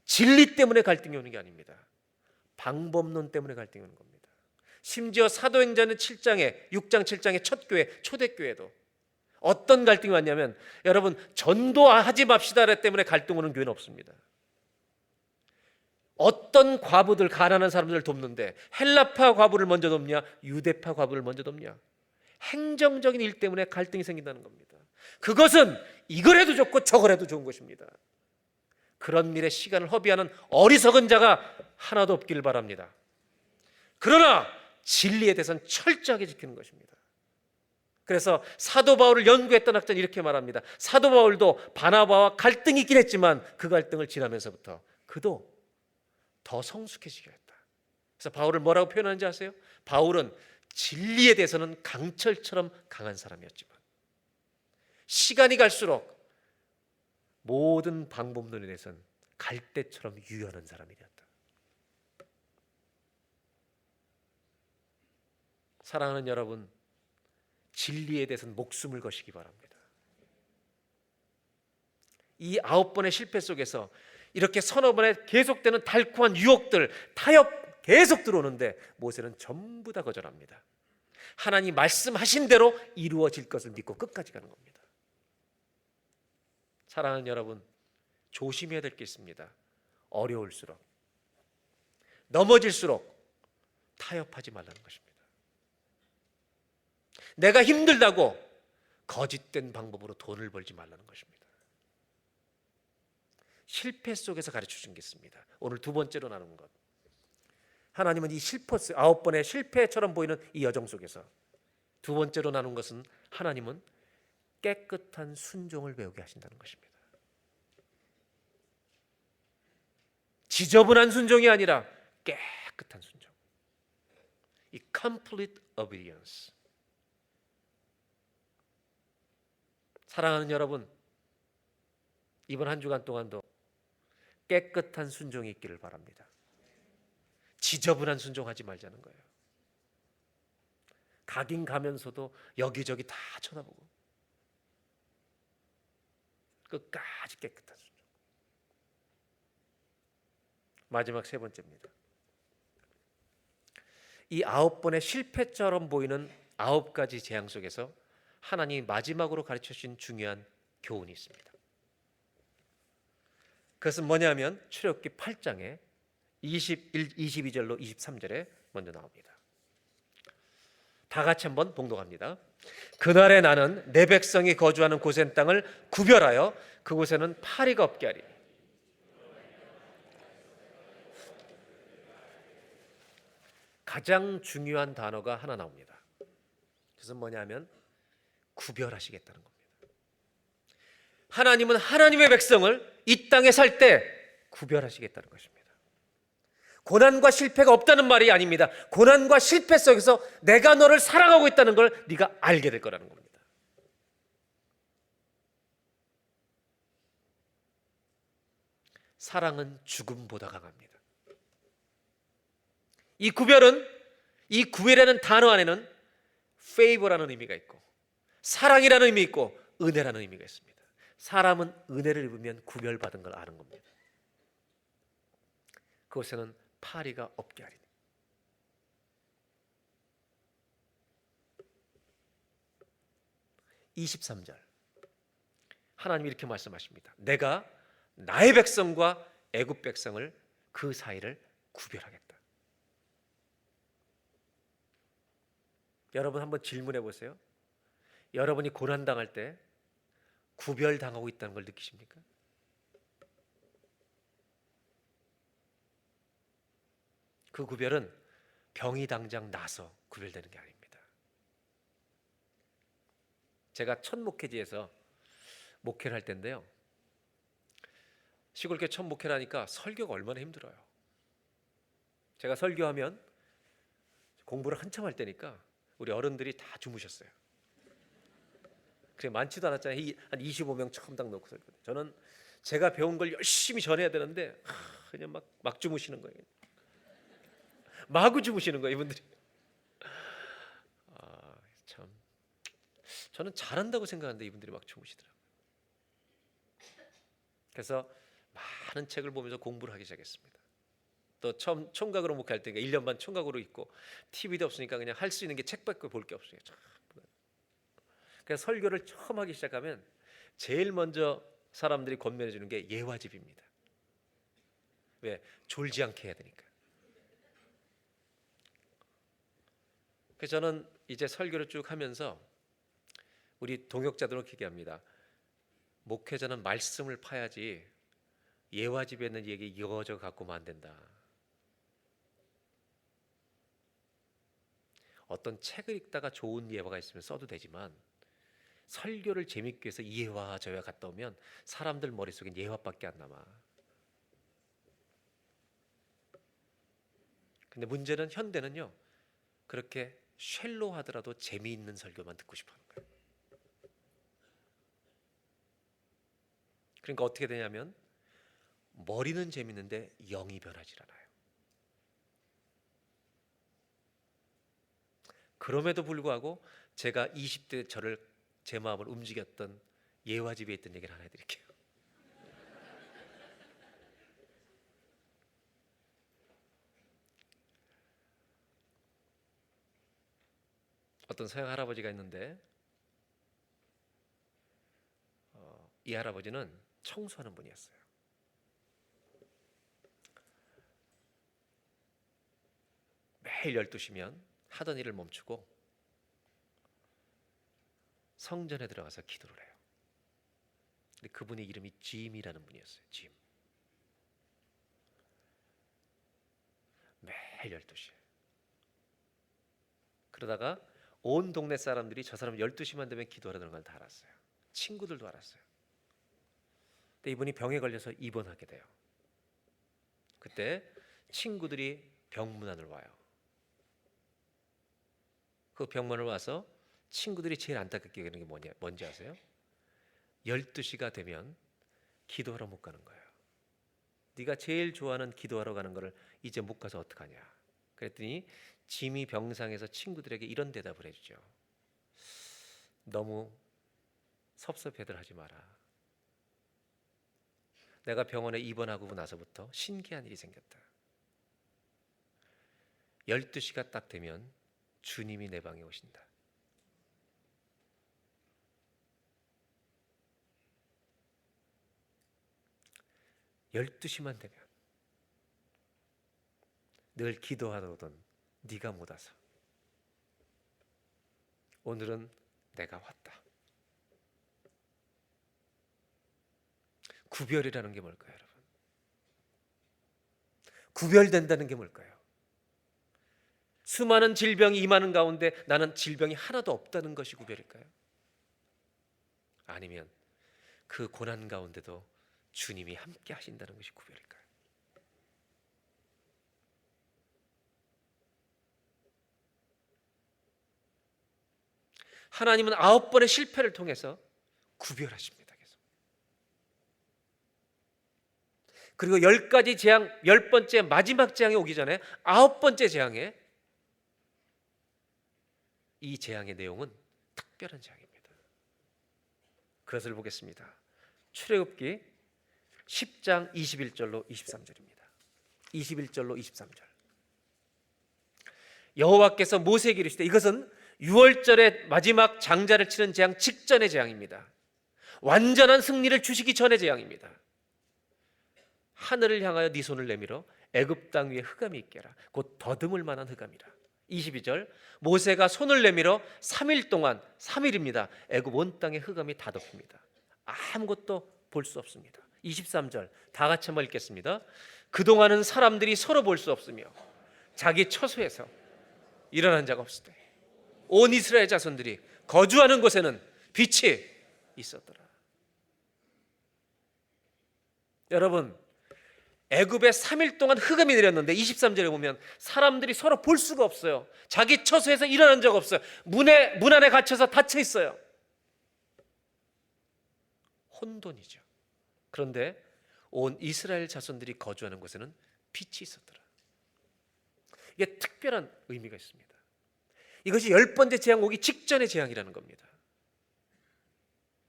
진리 때문에 갈등이 오는 게 아닙니다. 방법론 때문에 갈등이 오는 겁니다. 심지어 사도행전의 6장 7장의 첫 교회, 초대교회도 어떤 갈등이 왔냐면, 여러분, 전도하지 맙시다 때문에 갈등 오는 교회는 없습니다. 어떤 과부들, 가난한 사람들을 돕는데 헬라파 과부를 먼저 돕냐, 유대파 과부를 먼저 돕냐, 행정적인 일 때문에 갈등이 생긴다는 겁니다. 그것은 이걸 해도 좋고 저걸 해도 좋은 것입니다. 그런 일에 시간을 허비하는 어리석은 자가 하나도 없길 바랍니다. 그러나 진리에 대해서는 철저하게 지키는 것입니다. 그래서 사도 바울을 연구했던 학자는 이렇게 말합니다. 사도 바울도 바나바와 갈등이 있긴 했지만 그 갈등을 지나면서부터 그도 더 성숙해지게 했다. 그래서 바울을 뭐라고 표현하는지 아세요? 바울은 진리에 대해서는 강철처럼 강한 사람이었지만 시간이 갈수록 모든 방법론에 대해서는 갈대처럼 유연한 사람이 되었다. 사랑하는 여러분, 진리에 대해서는 목숨을 거시기 바랍니다. 이 9번의 실패 속에서 이렇게 서너 번의 계속되는 달콤한 유혹들, 타협 계속 들어오는데 모세는 전부 다 거절합니다. 하나님 말씀하신 대로 이루어질 것을 믿고 끝까지 가는 겁니다. 사랑하는 여러분, 조심해야 될 게 있습니다. 어려울수록, 넘어질수록 타협하지 말라는 것입니다. 내가 힘들다고 거짓된 방법으로 돈을 벌지 말라는 것입니다. 실패 속에서 가르쳐 준 게 있습니다. 오늘 두 번째로 나눈 것. 하나님은 이 9번의 실패처럼 보이는 이 여정 속에서 두 번째로 나눈 것은 하나님은 깨끗한 순종을 배우게 하신다는 것입니다. 지저분한 순종이 아니라 깨끗한 순종. 이 complete obedience. 사랑하는 여러분, 이번 한 주간 동안도 깨끗한 순종이 있기를 바랍니다. 지저분한 순종하지 말자는 거예요. 가긴 가면서도 여기저기 다 쳐다보고 끝까지 깨끗한 순종. 마지막 세 번째입니다. 이 9번의 실패처럼 보이는 9가지 재앙 속에서 하나님이 마지막으로 가르쳐 주신 중요한 교훈이 있습니다. 그것은 뭐냐면 출애굽기 8장에 22절로 23절에 먼저 나옵니다. 다 같이 한번 봉독합니다. 그날에 나는 내 백성이 거주하는 고센 땅을 구별하여 그곳에는 파리가 없게 하리니 가장 중요한 단어가 하나 나옵니다. 그것은 뭐냐면 구별하시겠다는 겁니다. 하나님은 하나님의 백성을 이 땅에 살 때 구별하시겠다는 것입니다. 고난과 실패가 없다는 말이 아닙니다. 고난과 실패 속에서 내가 너를 사랑하고 있다는 걸 네가 알게 될 거라는 겁니다. 사랑은 죽음보다 강합니다. 이 구별이라는 단어 안에는 favor라는 의미가 있고 사랑이라는 의미 있고 은혜라는 의미가 있습니다. 사람은 은혜를 입으면 구별받은 걸 아는 겁니다. 그곳에는 파리가 없게 하리니. (23절) 하나님이 이렇게 말씀하십니다. 내가 나의 백성과 애굽 백성을 그 사이를 구별하겠다. 여러분 한번 질문해 보세요. 여러분이 고난당할 때 구별당하고 있다는 걸 느끼십니까? 그 구별은 병이 당장 나서 구별되는 게 아닙니다. 제가 첫 목회지에서 목회를 할 때인데요, 시골교회 첫 목회를 하니까 설교가 얼마나 힘들어요. 제가 설교하면 공부를 한참 할 때니까 우리 어른들이 다 주무셨어요. 그래 많지도 않았잖아요. 한 25명 처음 딱 놓고 설교. 저는 제가 배운 걸 열심히 전해야 되는데 그냥 막 주무시는 거예요. 마구 주무시는 거예요, 이분들이. 참 저는 잘한다고 생각하는데 이분들이 막 주무시더라고요. 그래서 많은 책을 보면서 공부를 하기 시작했습니다. 또 처음 총각으로 목회할 때 1년 반 총각으로 있고 TV도 없으니까 그냥 할 수 있는 게 책밖에 볼 게 없어요. 그래서 설교를 처음 하기 시작하면 제일 먼저 사람들이 권면해 주는 게 예화집입니다. 왜? 졸지 않게 해야 되니까. 그래서 저는 이제 설교를 쭉 하면서 우리 동역자들은 그렇게 얘기합니다. 목회자는 말씀을 파야지 예화집에 있는 얘기 이어져 갖고만 안 된다. 어떤 책을 읽다가 좋은 예화가 있으면 써도 되지만 설교를 재밌게 해서 이 예화 저 예화 갔다 오면 사람들 머릿속엔 예화밖에 안 남아. 근데 문제는 현대는요, 그렇게 쉘로하더라도 재미있는 설교만 듣고 싶어 하는 거예요. 그러니까 어떻게 되냐면 머리는 재밌는데 영이 변하질 않아요. 그럼에도 불구하고 제가 20대 저를 제 마음을 움직였던 예화집에 있던 얘기를 하나 해드릴게요. 어떤 서양 할아버지가 있는데 이 할아버지는 청소하는 분이었어요. 매일 12시면 하던 일을 멈추고 성전에 들어가서 기도를 해요. 근데 그분의 이름이 짐이라는 분이었어요. 짐. 매일 12시에. 그러다가 온 동네 사람들이 저 사람 12시만 되면 기도하라는 걸 다 알았어요. 친구들도 알았어요. 근데 이분이 병에 걸려서 입원하게 돼요. 그때 친구들이 병문안을 와요. 그 병문안을 와서 친구들이 제일 안타깝게 여기는 게 뭔지 아세요? 12시가 되면 기도하러 못 가는 거예요. 네가 제일 좋아하는 기도하러 가는 거를 이제 못 가서 어떡하냐. 그랬더니 짐이 병상에서 친구들에게 이런 대답을 해주죠. 너무 섭섭해들 하지 마라. 내가 병원에 입원하고 나서부터 신기한 일이 생겼다. 12시가 딱 되면 주님이 내 방에 오신다. 열두 시만 되면 늘 기도하러 오던 네가 못 와서 오늘은 내가 왔다. 구별이라는 게 뭘까요, 여러분? 구별된다는 게 뭘까요? 수많은 질병이 임하는 가운데 나는 질병이 하나도 없다는 것이 구별일까요? 아니면 그 고난 가운데도 주님이 함께 하신다는 것이 구별일까요? 하나님은 9번의 실패를 통해서 구별하십니다. 계속. 그리고 10가지 재앙, 10번째 마지막 재앙이 오기 전에 9번째 재앙에 이 재앙의 내용은 특별한 재앙입니다. 그것을 보겠습니다. 출애굽기 10장 21절로 23절입니다. 21절로 23절. 여호와께서 모세에게 이르시되, 이것은 6월절의 마지막 장자를 치는 재앙 직전의 재앙입니다. 완전한 승리를 주시기 전의 재앙입니다. 하늘을 향하여 네 손을 내밀어 애굽 땅 위에 흑암이 있게 하라. 곧 더듬을 만한 흑암이라. 22절. 모세가 손을 내밀어 3일 동안, 3일입니다. 애굽 온 땅에 흑암이 다 덮입니다. 아무것도 볼 수 없습니다. 23절. 다 같이 한번 읽겠습니다. 그동안은 사람들이 서로 볼 수 없으며 자기 처소에서 일어난 자가 없을 때 온 이스라엘 자손들이 거주하는 곳에는 빛이 있었더라. 여러분, 애굽에 3일 동안 흑암이 내렸는데 23절에 보면 사람들이 서로 볼 수가 없어요. 자기 처소에서 일어난 적 없어요. 문 안에 갇혀서 닫혀 있어요. 혼돈이죠. 그런데 온 이스라엘 자손들이 거주하는 곳에는 빛이 있었더라. 이게 특별한 의미가 있습니다. 이것이 10번째 재앙 오기 직전의 재앙이라는 겁니다.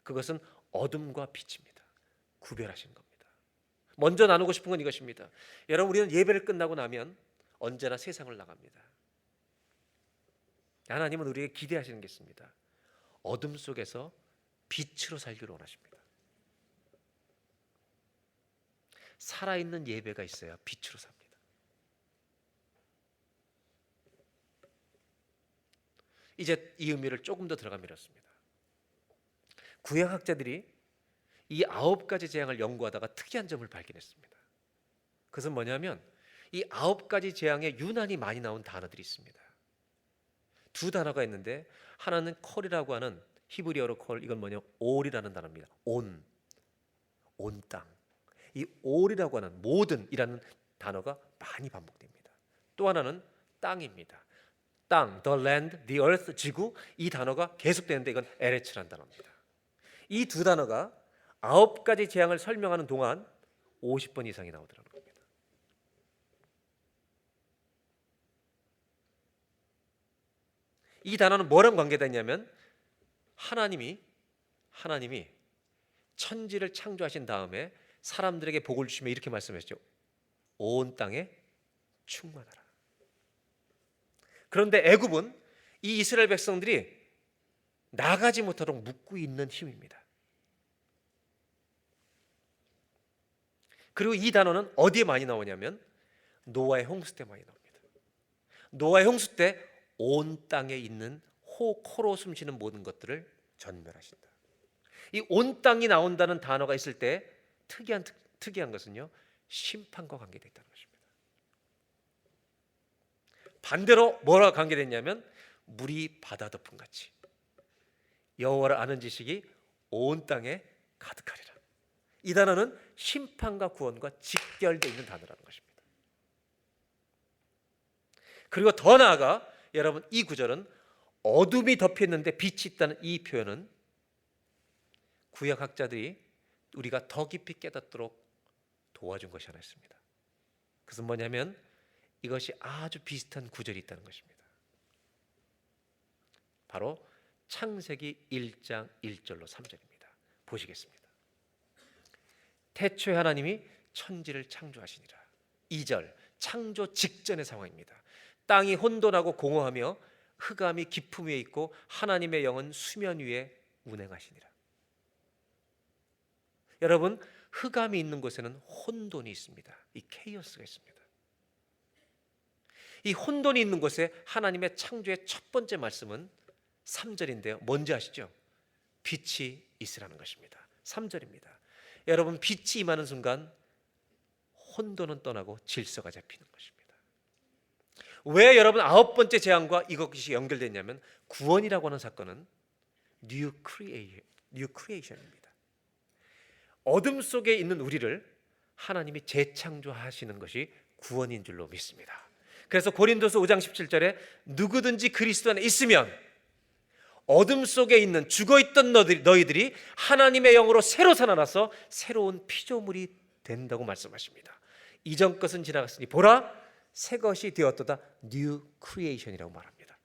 그것은 어둠과 빛입니다. 구별하신 겁니다. 먼저 나누고 싶은 건 이것입니다. 여러분, 우리는 예배를 끝나고 나면 언제나 세상을 나갑니다. 하나님은 우리에게 기대하시는 게 있습니다. 어둠 속에서 빛으로 살기를 원하십니다. 살아있는 예배가 있어야 빛으로 삽니다. 이제 이 의미를 조금 더 들어가 밀었습니다. 구약학자들이 이 9가지 재앙을 연구하다가 특이한 점을 발견했습니다. 그것은 뭐냐면 이 9가지 재앙에 유난히 많이 나온 단어들이 있습니다. 두 단어가 있는데 하나는 콜이라고 하는 히브리어로 콜, 이건 뭐냐, 올이라는 단어입니다. 온 땅. 이 올이라고 하는 모든이라는 단어가 많이 반복됩니다. 또 하나는 땅입니다. 땅, the land, the earth, 지구, 이 단어가 계속되는데 이건 에레츠라는 단어입니다. 이 두 단어가 9가지 재앙을 설명하는 동안 50번 이상이 나오더라는 겁니다. 이 단어는 뭐랑 관계가 있냐면 하나님이 천지를 창조하신 다음에 사람들에게 복을 주시며 이렇게 말씀하셨죠. 온 땅에 충만하라. 그런데 애굽은 이 이스라엘 백성들이 나가지 못하도록 묶고 있는 힘입니다. 그리고 이 단어는 어디에 많이 나오냐면 노아의 홍수 때 많이 나옵니다. 노아의 홍수 때 온 땅에 있는 코로 숨쉬는 모든 것들을 전멸하신다. 이 온 땅이 나온다는 단어가 있을 때 특이한 것은요, 심판과 관계되어 있다는 것입니다. 반대로 뭐랑 관계됐냐면 물이 바다 덮음 같이 여호와를 아는 지식이 온 땅에 가득하리라. 이 단어는 심판과 구원과 직결되어 있는 단어라는 것입니다. 그리고 더 나아가 여러분, 이 구절은 어둠이 덮였는데 빛이 있다는 이 표현은 구약학자들이 우리가 더 깊이 깨닫도록 도와준 것이 하나 있습니다. 그것은 뭐냐면 이것이 아주 비슷한 구절이 있다는 것입니다. 바로 창세기 1장 1절로 3절입니다. 보시겠습니다. 태초에 하나님이 천지를 창조하시니라. 2절, 창조 직전의 상황입니다. 땅이 혼돈하고 공허하며 흑암이 깊음 위에 있고 하나님의 영은 수면 위에 운행하시니라. 여러분, 흑암이 있는 곳에는 혼돈이 있습니다. 이 케이오스가 있습니다. 이 혼돈이 있는 곳에 하나님의 창조의 첫 번째 말씀은 3절인데요. 뭔지 아시죠? 빛이 있으라는 것입니다. 3절입니다. 여러분, 빛이 임하는 순간 혼돈은 떠나고 질서가 잡히는 것입니다. 왜 여러분 9번째 재앙과 이것이 연결됐냐면 구원이라고 하는 사건은 New Creation입니다. 어둠 속에 있는 우리를 하나님이 재창조하시는 것이 구원인 줄로 믿습니다. 그래서 고린도서 5장 17절에 누구든지 그리스도 안에 있으면 어둠 속에 있는 죽어있던 너희들이 하나님의 영으로 새로 살아나서 새로운 피조물이 된다고 말씀하십니다. 이전 것은 지나갔으니 보라 새 것이 되었도다. New Creation이라고 말합니다.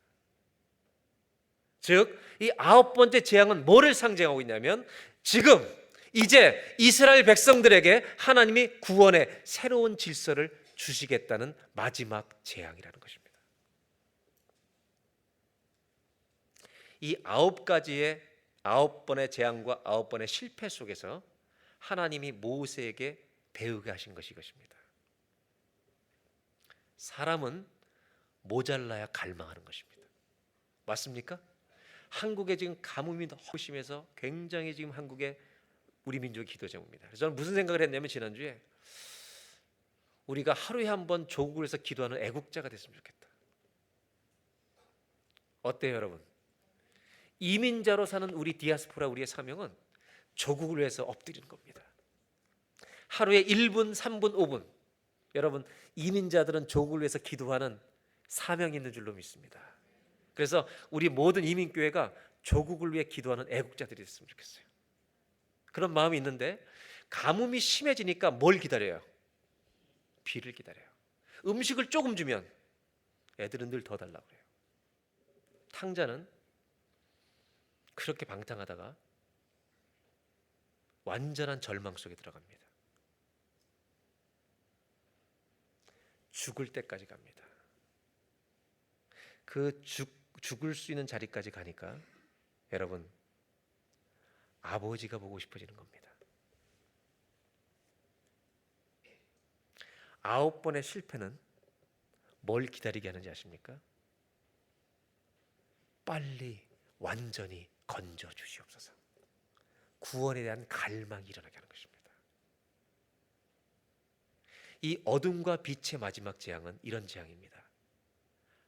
즉, 이 9번째 재앙은 뭐를 상징하고 있냐면 지금 이제 이스라엘 백성들에게 하나님이 구원의 새로운 질서를 주시겠다는 마지막 재앙이라는 것입니다. 이 9번의 재앙과 9번의 실패 속에서 하나님이 모세에게 배우게 하신 것이 이것입니다. 사람은 모자라야 갈망하는 것입니다. 맞습니까? 한국에 지금 가뭄이 너무 심해서 굉장히 지금 한국의 우리 민족의 기도 제목입니다. 그래서 저는 무슨 생각을 했냐면 지난주에 우리가 하루에 한 번 조국을 위해서 기도하는 애국자가 됐으면 좋겠다. 어때요, 여러분? 이민자로 사는 우리 디아스포라, 우리의 사명은 조국을 위해서 엎드리는 겁니다. 하루에 1분, 3분, 5분. 여러분, 이민자들은 조국을 위해서 기도하는 사명이 있는 줄로 믿습니다. 그래서 우리 모든 이민교회가 조국을 위해 기도하는 애국자들이 됐으면 좋겠어요. 그런 마음이 있는데 가뭄이 심해지니까 뭘 기다려요? 비를 기다려요. 음식을 조금 주면 애들은 늘 더 달라고 그래요. 탕자는 그렇게 방탕하다가 완전한 절망 속에 들어갑니다. 죽을 때까지 갑니다. 그 죽을 수 있는 자리까지 가니까 여러분, 아버지가 보고 싶어지는 겁니다. 9번의 실패는 뭘 기다리게 하는지 아십니까? 빨리 완전히 건져 주시옵소서. 구원에 대한 갈망이 일어나게 하는 것입니다. 이 어둠과 빛의 마지막 재앙은 이런 재앙입니다.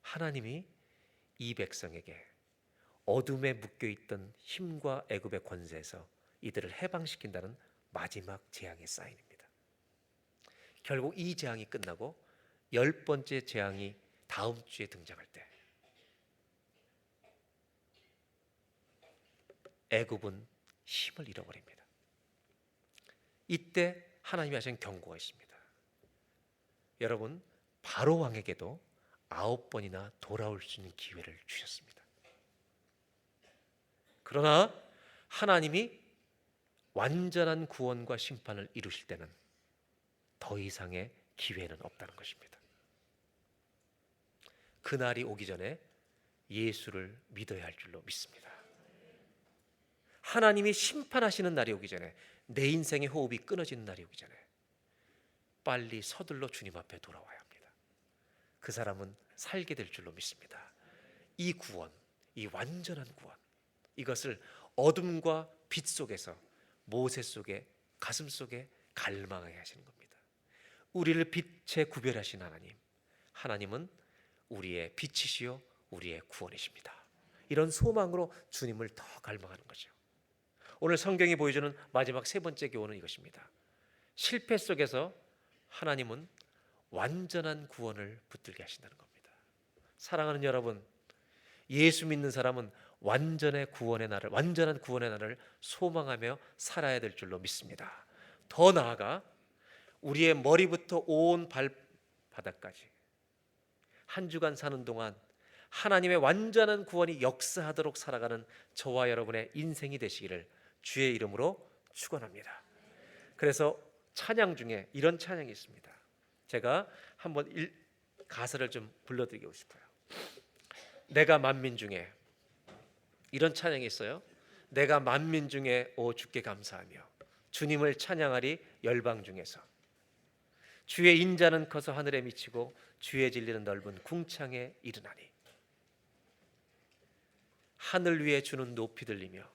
하나님이 이 백성에게 어둠에 묶여있던 힘과 애굽의 권세에서 이들을 해방시킨다는 마지막 재앙의 사인입니다. 결국 이 재앙이 끝나고 10번째 재앙이 다음 주에 등장할 때 애굽은 힘을 잃어버립니다. 이때 하나님이 하신 경고가 있습니다. 여러분, 바로 왕에게도 9번이나 돌아올 수 있는 기회를 주셨습니다. 그러나 하나님이 완전한 구원과 심판을 이루실 때는 더 이상의 기회는 없다는 것입니다. 그날이 오기 전에 예수를 믿어야 할 줄로 믿습니다. 하나님이 심판하시는 날이 오기 전에, 내 인생의 호흡이 끊어지는 날이 오기 전에 빨리 서둘러 주님 앞에 돌아와야 합니다. 그 사람은 살게 될 줄로 믿습니다. 이 구원, 이 완전한 구원, 이것을 어둠과 빛 속에서 모세 속에, 가슴 속에 갈망하게 하시는 겁니다. 우리를 빛에 구별하신 하나님, 하나님은 우리의 빛이시요 우리의 구원이십니다. 이런 소망으로 주님을 더 갈망하는 거죠. 오늘 성경이 보여주는 마지막 세 번째 교훈은 이것입니다. 실패 속에서 하나님은 완전한 구원을 붙들게 하신다는 겁니다. 사랑하는 여러분, 예수 믿는 사람은 완전한 구원의 날을 소망하며 살아야 될 줄로 믿습니다. 더 나아가 우리의 머리부터 온 발바닥까지 한 주간 사는 동안 하나님의 완전한 구원이 역사하도록 살아가는 저와 여러분의 인생이 되시기를 주의 이름으로 축원합니다. 그래서 찬양 중에 이런 찬양이 있습니다. 제가 한번 가사를 좀 불러드리고 싶어요. 내가 만민 중에, 이런 찬양이 있어요. 내가 만민 중에 오 주께 감사하며 주님을 찬양하리 열방 중에서. 주의 인자는 커서 하늘에 미치고 주의 진리는 넓은 궁창에 이르나니. 하늘 위에 주는 높이 들리며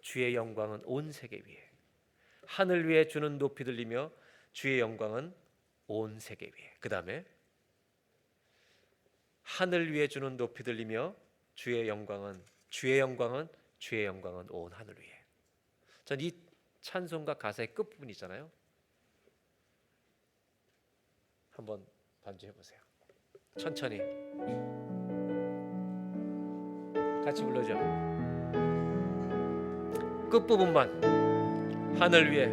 주의 영광은 온 세계 위에. 하늘 위에 주는 높이 들리며 주의 영광은 온 세계 위에. 그 다음에 하늘 위에 주는 높이 들리며 주의 영광은 온 하늘 위에. 전 이 찬송가 가사의 끝부분 있잖아요. 한번 반주해 보세요. 천천히 같이 불러줘. 끝부분만. 하늘 위에,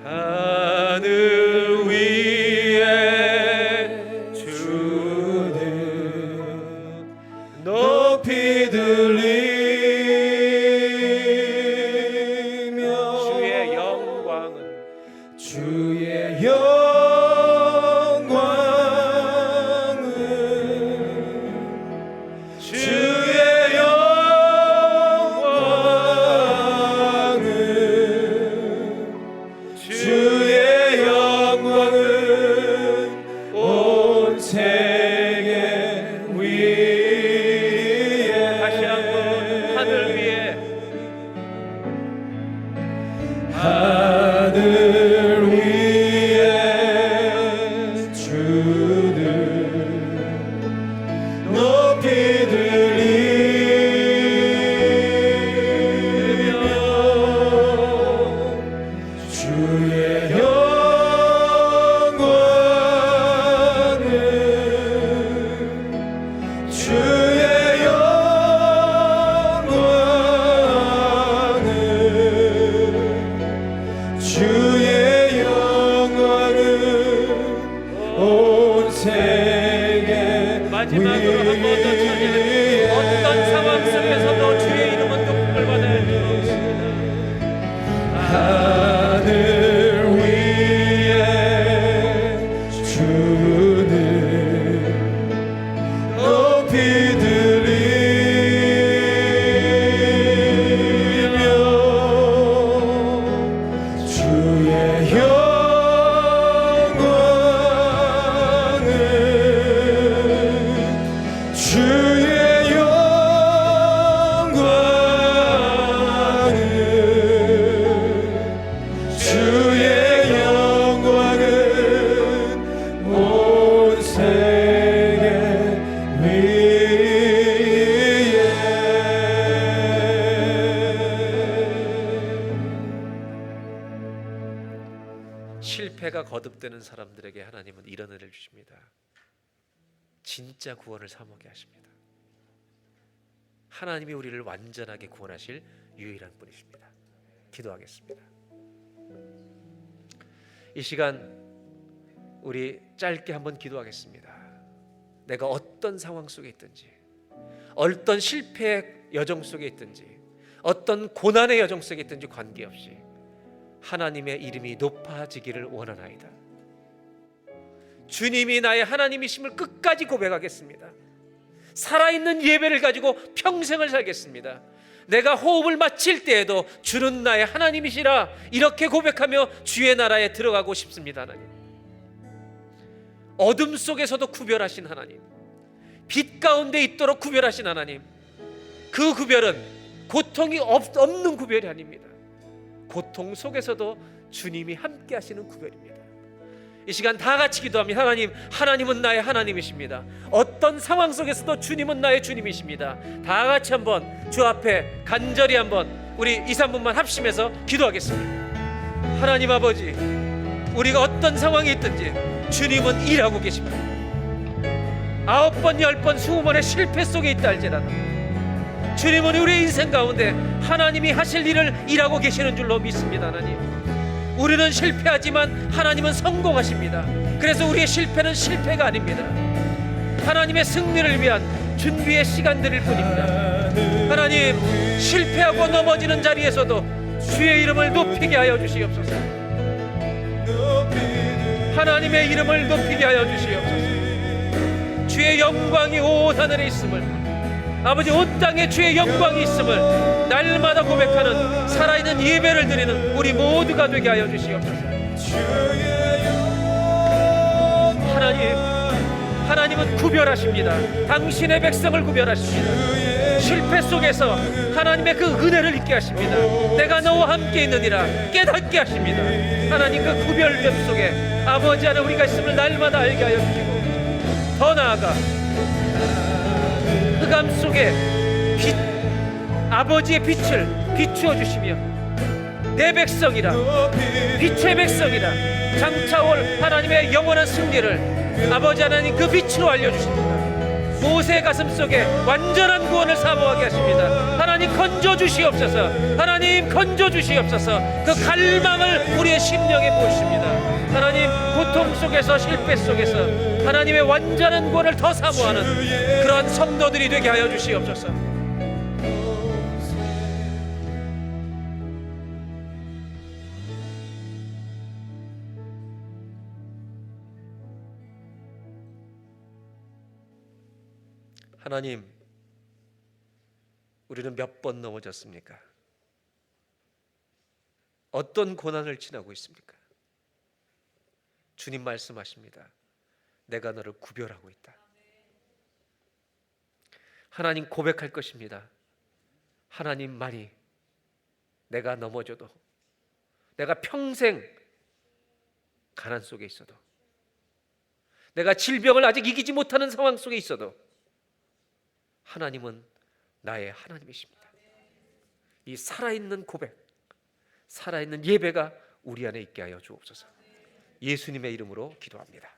하늘 위에 주는 높이 들리며 주의 영광은 마지막으로 한 번 더 찬양해. 어떤 상황 속에서도 주의 이름은 높임을 받아야 될 것입니다. 하늘 위에 주는 높이 들리며 주의 영광은 잘못되는 사람들에게 하나님은 이런 은혜를 주십니다. 진짜 구원을 사모하게 하십니다. 하나님이 우리를 완전하게 구원하실 유일한 분이십니다. 기도하겠습니다. 이 시간 우리 짧게 한번 기도하겠습니다. 내가 어떤 상황 속에 있든지, 어떤 실패의 여정 속에 있든지, 어떤 고난의 여정 속에 있든지 관계없이 하나님의 이름이 높아지기를 원하나이다. 주님이 나의 하나님이심을 끝까지 고백하겠습니다. 살아있는 예배를 가지고 평생을 살겠습니다. 내가 호흡을 마칠 때에도 주는 나의 하나님이시라 이렇게 고백하며 주의 나라에 들어가고 싶습니다. 하나님, 어둠 속에서도 구별하신 하나님, 빛 가운데 있도록 구별하신 하나님, 그 구별은 고통이 없는 구별이 아닙니다. 고통 속에서도 주님이 함께 하시는 구별입니다. 이 시간 다 같이 기도합니다. 하나님, 하나님은 나의 하나님이십니다. 어떤 상황 속에서도 주님은 나의 주님이십니다. 다 같이 한번 주 앞에 간절히 한번 우리 2, 3분만 합심해서 기도하겠습니다. 하나님 아버지, 우리가 어떤 상황에 있든지 주님은 일하고 계십니다. 9번, 10번, 20번의 실패 속에 있다 할지라도 주님은 우리의 인생 가운데 하나님이 하실 일을 일하고 계시는 줄로 믿습니다. 하나님, 우리는 실패하지만 하나님은 성공하십니다. 그래서 우리의 실패는 실패가 아닙니다. 하나님의 승리를 위한 준비의 시간들일 뿐입니다. 하나님, 실패하고 넘어지는 자리에서도 주의 이름을 높이게 하여 주시옵소서. 하나님의 이름을 높이게 하여 주시옵소서. 주의 영광이 온 하늘에 있음을, 아버지 온 땅에 주의 영광이 있음을 날마다 고백하는 살아있는 예배를 드리는 우리 모두가 되게 하여 주시옵소서. 하나님은 구별하십니다. 당신의 백성을 구별하십니다. 실패 속에서 하나님의 그 은혜를 잊게 하십니다. 내가 너와 함께 있느니라 깨닫게 하십니다. 하나님, 그 구별됨 속에 아버지 안에 우리가 있음을 날마다 알게 하여 주시고, 더 나아가 흑암 속에 아버지의 빛을 비추어 주시며 내 백성이라, 빛의 백성이라 장차올 하나님의 영원한 승리를 아버지 하나님 그 빛으로 알려주십니다. 모세의 가슴 속에 완전한 구원을 사모하게 하십니다. 하나님 건져 주시옵소서. 하나님 건져 주시옵소서. 그 갈망을 우리의 심령에 부으십니다. 하나님, 고통 속에서 실패 속에서 하나님의 완전한 구원을 더 사모하는 그러한 성도들이 되게 하여 주시옵소서. 하나님, 우리는 몇 번 넘어졌습니까? 어떤 고난을 지나고 있습니까? 주님 말씀하십니다. 내가 너를 구별하고 있다. 하나님 고백할 것입니다. 하나님만이 내가 넘어져도, 내가 평생 가난 속에 있어도, 내가 질병을 아직 이기지 못하는 상황 속에 있어도 하나님은 나의 하나님이십니다. 이 살아있는 고백, 살아있는 예배가 우리 안에 있게 하여 주옵소서. 예수님의 이름으로 기도합니다.